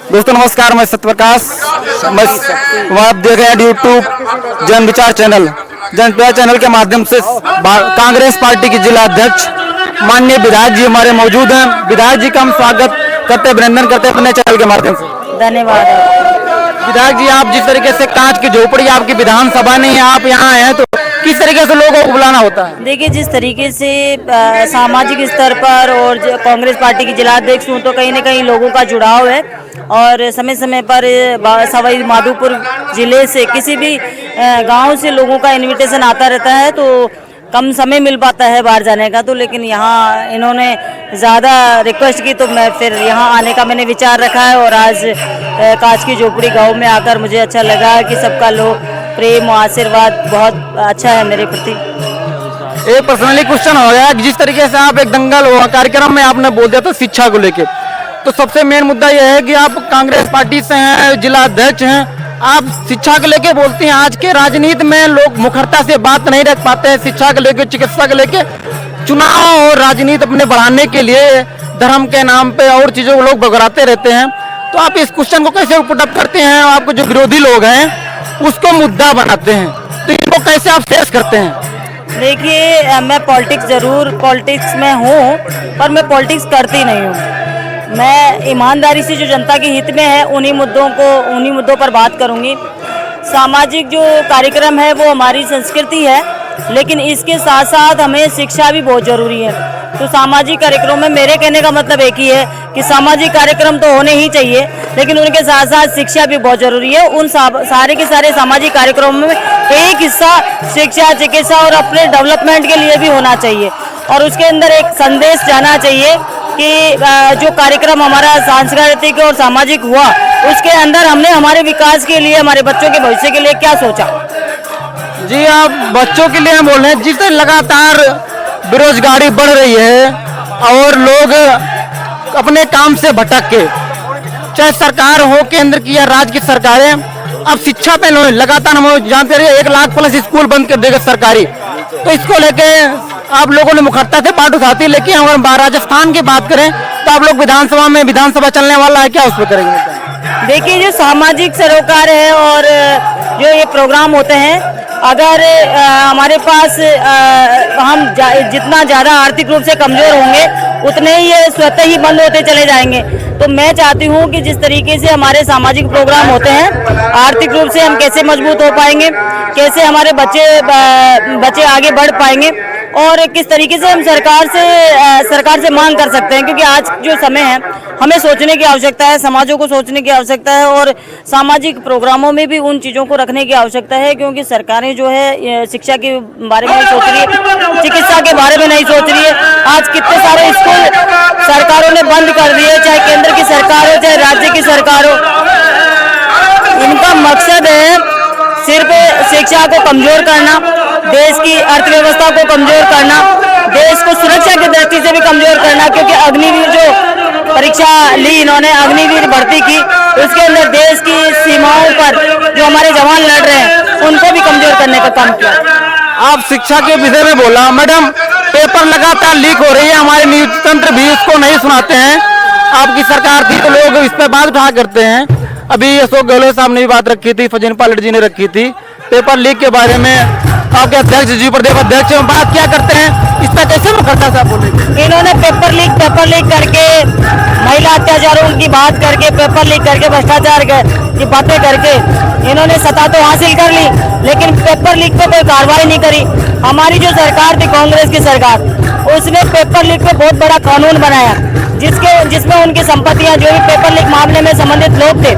दोस्तों नमस्कार, मैं सत्यप्रकाश। आप देख रहे हैं यूट्यूब जन विचार चैनल। जन विचार चैनल के माध्यम से कांग्रेस पार्टी के जिला अध्यक्ष माननीय विधायक जी हमारे मौजूद हैं। विधायक जी का हम स्वागत करते, अभिनंदन करते हैं अपने चैनल के माध्यम से। धन्यवाद। विधायक जी, आप जिस तरीके से कांच की झोपड़ी आपकी विधानसभा नहीं है, आप यहाँ आए हैं, तो किस तरीके से लोगों को बुलाना होता है? देखिए, जिस तरीके से सामाजिक स्तर पर और कांग्रेस पार्टी की जिलाध्यक्ष हूँ, तो कहीं न कहीं लोगों का जुड़ाव है और समय समय पर सवाई माधोपुर जिले से किसी भी गांव से लोगों का इनविटेशन आता रहता है, तो कम समय मिल पाता है बाहर जाने का। तो लेकिन यहाँ इन्होंने ज़्यादा रिक्वेस्ट की, तो मैं फिर यहाँ आने का मैंने विचार रखा है। और आज कांच की झोपड़ी गांव में आकर मुझे अच्छा लगा कि सबका लोग प्रेम और आशीर्वाद बहुत अच्छा है मेरे प्रति। एक पर्सनली क्वेश्चन हो गया, जिस तरीके से आप एक दंगल कार्यक्रम में आपने बोल दिया था शिक्षा को लेके, तो सबसे मेन मुद्दा यह है कि आप कांग्रेस पार्टी से हैं, जिला अध्यक्ष हैं, आप शिक्षा को लेके बोलते हैं। आज के राजनीति में लोग मुखरता से बात नहीं रख पाते हैं शिक्षा को लेके, चिकित्सा को लेके। चुनाव और राजनीति अपने बढ़ाने के लिए धर्म के नाम पे और चीजों को लोग बगराते रहते हैं, तो आप इस क्वेश्चन को कैसे पुटअप करते हैं? आपको जो विरोधी लोग हैं उसको मुद्दा बनाते हैं, तो इनको कैसे आप फेस करते हैं? देखिए, मैं पॉलिटिक्स में हूँ, पर मैं पॉलिटिक्स करती नहीं हूँ। मैं ईमानदारी से जो जनता के हित में है उन्हीं मुद्दों पर बात करूँगी। सामाजिक जो कार्यक्रम है वो हमारी संस्कृति है, लेकिन इसके साथ साथ हमें शिक्षा भी बहुत ज़रूरी है। तो सामाजिक कार्यक्रम में मेरे कहने का मतलब एक ही है कि सामाजिक कार्यक्रम तो होने ही चाहिए, लेकिन उनके साथ साथ शिक्षा भी बहुत ज़रूरी है। उन सारे के सारे सामाजिक कार्यक्रमों में एक हिस्सा शिक्षा, चिकित्सा और अपने डेवलपमेंट के लिए भी होना चाहिए। और उसके अंदर एक संदेश जाना चाहिए कि जो कार्यक्रम हमारा सांस्कृतिक और सामाजिक हुआ, उसके अंदर हमने हमारे विकास के लिए, हमारे बच्चों के भविष्य के लिए क्या सोचा। जी, आप बच्चों के लिए हम बोल रहे हैं, जिससे लगातार बेरोजगारी बढ़ रही है और लोग अपने काम से भटक के, चाहे सरकार हो केंद्र की या राज्य की सरकारें, अब शिक्षा पे लगातार हम जानते रहे 1 लाख प्लस स्कूल बंद कर देगा सरकारी। तो इसको लेके आप लोगों ने मुखरता से बात उठाती है, लेकिन अगर राजस्थान की बात करें तो आप लोग विधानसभा चलने वाला है, क्या उस पर करेंगे? देखिए, जो सामाजिक सरोकार है और जो ये प्रोग्राम होते हैं, अगर हमारे पास हम जितना ज़्यादा आर्थिक रूप से कमज़ोर होंगे, उतने ही ये स्वतः ही बंद होते चले जाएंगे। तो मैं चाहती हूँ कि जिस तरीके से हमारे सामाजिक प्रोग्राम होते हैं, आर्थिक रूप से हम कैसे मजबूत हो पाएंगे, कैसे हमारे बच्चे आगे बढ़ पाएंगे और किस तरीके से हम सरकार से मांग कर सकते हैं। क्योंकि आज जो समय है, हमें सोचने की आवश्यकता है, समाजों को सोचने की आवश्यकता है और सामाजिक प्रोग्रामों में भी उन चीज़ों को रखने की आवश्यकता है। क्योंकि सरकारें जो है शिक्षा के बारे में नहीं सोच रही है, चिकित्सा के बारे में नहीं सोच रही है। आज कितने सारे स्कूल सरकारों ने बंद कर दिए, चाहे केंद्र की सरकार हो चाहे राज्य की सरकार हो। इनका मकसद है सिर्फ शिक्षा को कमजोर करना, देश की अर्थव्यवस्था को कमजोर करना, देश को सुरक्षा की दृष्टि से भी कमजोर करना। क्योंकि अग्निवीर जो परीक्षा ली इन्होंने, अग्निवीर भर्ती की, उसके अंदर देश की सीमाओं पर जो हमारे जवान लड़ रहे हैं उनको भी कमजोर करने का काम किया। आप शिक्षा के विषय में बोला, मैडम पेपर लगातार लीक हो रही है, हमारे न्यूज तंत्र भी इसको नहीं सुनाते हैं। आपकी सरकार थी तो लोग इस पर बात उठा करते हैं। अभी अशोक गहलोत साहब ने भी बात रखी थी, फजीन पायलट जी ने रखी थी पेपर लीक के बारे में। आपके अध्यक्ष जी, प्रदेश अध्यक्ष बात क्या करते हैं, इस पर कैसे मुखरता साहब बोलेंगे? इन्होंने पेपर लीक करके, महिला अत्याचारों की बात करके, पेपर लीक करके, भ्रष्टाचार की बातें करके इन्होंने सत्ता तो हासिल कर ली, लेकिन पेपर लीक पे कोई कार्रवाई नहीं करी। हमारी जो सरकार थी, कांग्रेस की सरकार, उसने पेपर लीक पे बहुत बड़ा कानून बनाया, जिसमें उनकी संपत्तियां, जो भी पेपर लीक मामले में संबंधित लोग थे,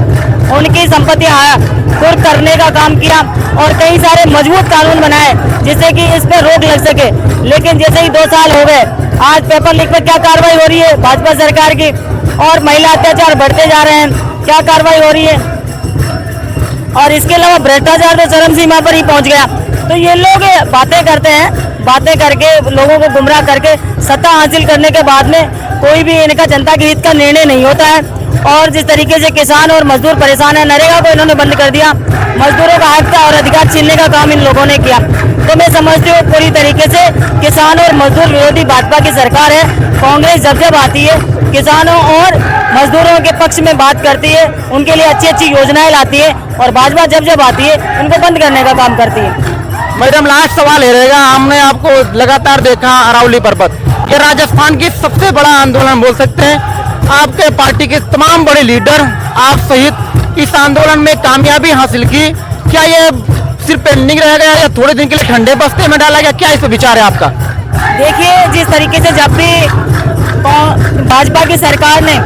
उनकी संपत्तियां कुर्क करने का काम किया और कई सारे मजबूत कानून बनाए जिससे कि इस पर रोक लग सके। लेकिन जैसे ही 2 साल हो गए, आज पेपर लीक पर क्या कार्रवाई हो रही है भाजपा सरकार की, और महिला अत्याचार बढ़ते जा रहे हैं, क्या कार्रवाई हो रही है। और इसके अलावा भ्रष्टाचार तो चरम सीमा पर ही पहुंच गया। तो ये लोग बातें करते हैं, बातें करके लोगों को गुमराह करके सत्ता हासिल करने के बाद में कोई भी इनका जनता के हित का निर्णय नहीं होता है। और जिस तरीके से किसान और मजदूर परेशान है, नरेगा को इन्होंने बंद कर दिया, मजदूरों का हक और अधिकार छीनने का काम इन लोगों ने किया। तो मैं समझती हूँ पूरी तरीके से किसान और मजदूर विरोधी भाजपा की सरकार है। कांग्रेस जब आती है किसानों और मजदूरों के पक्ष में बात करती है, उनके लिए अच्छी अच्छी योजनाएं लाती है, और भाजपा जब आती है उनको बंद करने का काम करती है। मैडम लास्ट सवाल ये रहेगा, हमने आपको लगातार देखा अरावली पर्वत, ये राजस्थान की सबसे बड़ा आंदोलन बोल सकते हैं। आपके पार्टी के तमाम बड़े लीडर आप सहित इस आंदोलन में कामयाबी हासिल की, क्या ये सिर्फ पेंडिंग रह गया या थोड़े दिन के लिए ठंडे बस्ते में डाला गया, क्या इस पर विचार है आपका? देखिए, जिस तरीके से जब भी भाजपा की सरकार ने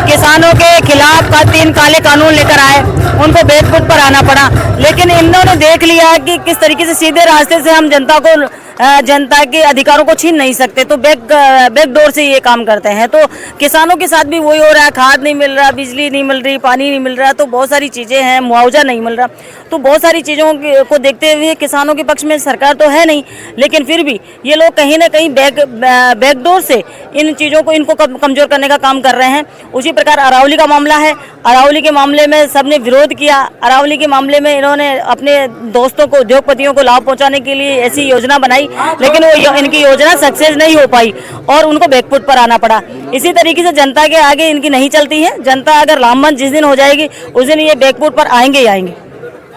किसानों के खिलाफ 3 काले कानून लेकर आए, उनको बैकफुट पर आना पड़ा, लेकिन इन्होंने देख लिया कि किस तरीके से सीधे रास्ते से हम जनता के अधिकारों को छीन नहीं सकते, तो बैक डोर से ये काम करते हैं। तो किसानों के साथ भी वही हो रहा है, खाद नहीं मिल रहा, बिजली नहीं मिल रही, पानी नहीं मिल रहा, तो बहुत सारी चीज़ें हैं, मुआवजा नहीं मिल रहा, तो बहुत सारी चीज़ों को देखते हुए किसानों के पक्ष में सरकार तो है नहीं, लेकिन फिर भी ये लोग कहीं ना कहीं बैकडोर से इन चीज़ों को इनको कमज़ोर करने का काम कर रहे हैं। उसी प्रकार अरावली का मामला है, अरावली के मामले में सबने विरोध किया, अरावली के मामले में इन्होंने अपने दोस्तों को, उद्योगपतियों को लाभ पहुंचाने के लिए ऐसी योजना बनाई, लेकिन वो इनकी योजना सक्सेस नहीं हो पाई और उनको बैकफुट पर आना पड़ा। इसी तरीके से जनता के आगे इनकी नहीं चलती है। जनता अगर लामबंद जिस दिन हो जाएगी उस दिन ये बैकफुट पर आएंगे ही आएंगे।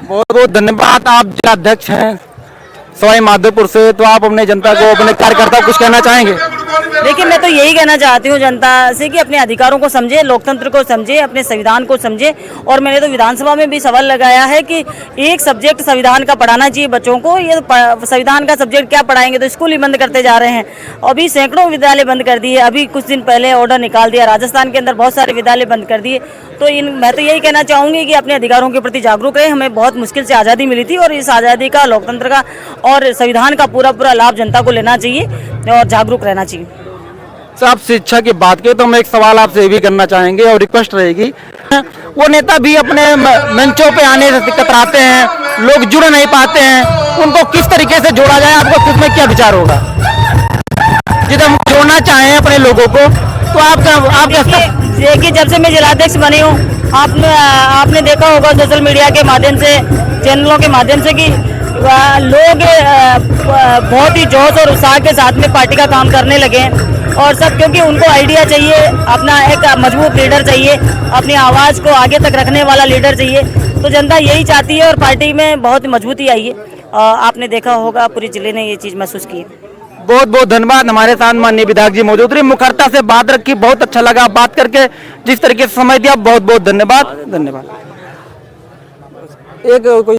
बहुत बहुत धन्यवाद। आप जिला अध्यक्ष हैं सवाई माधोपुर से, तो आप अपने जनता को, अपने कार्यकर्ता को कुछ कहना चाहेंगे? देखिए, मैं तो यही कहना चाहती हूँ जनता से कि अपने अधिकारों को समझे, लोकतंत्र को समझे, अपने संविधान को समझे। और मैंने तो विधानसभा में भी सवाल लगाया है कि एक सब्जेक्ट संविधान का पढ़ाना चाहिए बच्चों को। ये संविधान का सब्जेक्ट क्या पढ़ाएंगे, तो स्कूल ही बंद करते जा रहे हैं। अभी सैकड़ों विद्यालय बंद कर दिए, अभी कुछ दिन पहले ऑर्डर निकाल दिया, राजस्थान के अंदर बहुत सारे विद्यालय बंद कर दिए। तो मैं तो यही कहना चाहूँगी कि अपने अधिकारों के प्रति जागरूक रहे। हमें बहुत मुश्किल से आज़ादी मिली थी और इस आज़ादी का, लोकतंत्र का और संविधान का पूरा लाभ जनता को लेना चाहिए और जागरूक रहना चाहिए। आप शिक्षा की बात करें तो हम एक सवाल आपसे ये भी करना चाहेंगे और रिक्वेस्ट रहेगी, वो नेता भी अपने मंचों पे आने से कतराते हैं, लोग जुड़ नहीं पाते हैं, उनको किस तरीके से जोड़ा जाए, आपको किसमें क्या विचार होगा? यदि हम जोड़ना चाहें अपने लोगों को तो आप देखिए, जब से मैं जिलाध्यक्ष बनी हूँ, आपने देखा होगा सोशल मीडिया के माध्यम से, चैनलों के माध्यम से कि लोग बहुत ही जोश और उत्साह के साथ में पार्टी का काम करने लगे हैं। और सब क्योंकि उनको आइडिया चाहिए, अपना एक मजबूत लीडर चाहिए, अपनी आवाज़ को आगे तक रखने वाला लीडर चाहिए। तो जनता यही चाहती है और पार्टी में बहुत मजबूती आई है। आपने देखा होगा पूरे जिले ने ये चीज़ महसूस की है। बहुत बहुत धन्यवाद। हमारे साथ माननीय विधायक जी मौजूद रहे, मुखरता से बात रखी, बहुत अच्छा लगा बात करके, जिस तरीके से समय दिया, बहुत बहुत धन्यवाद। एक कोई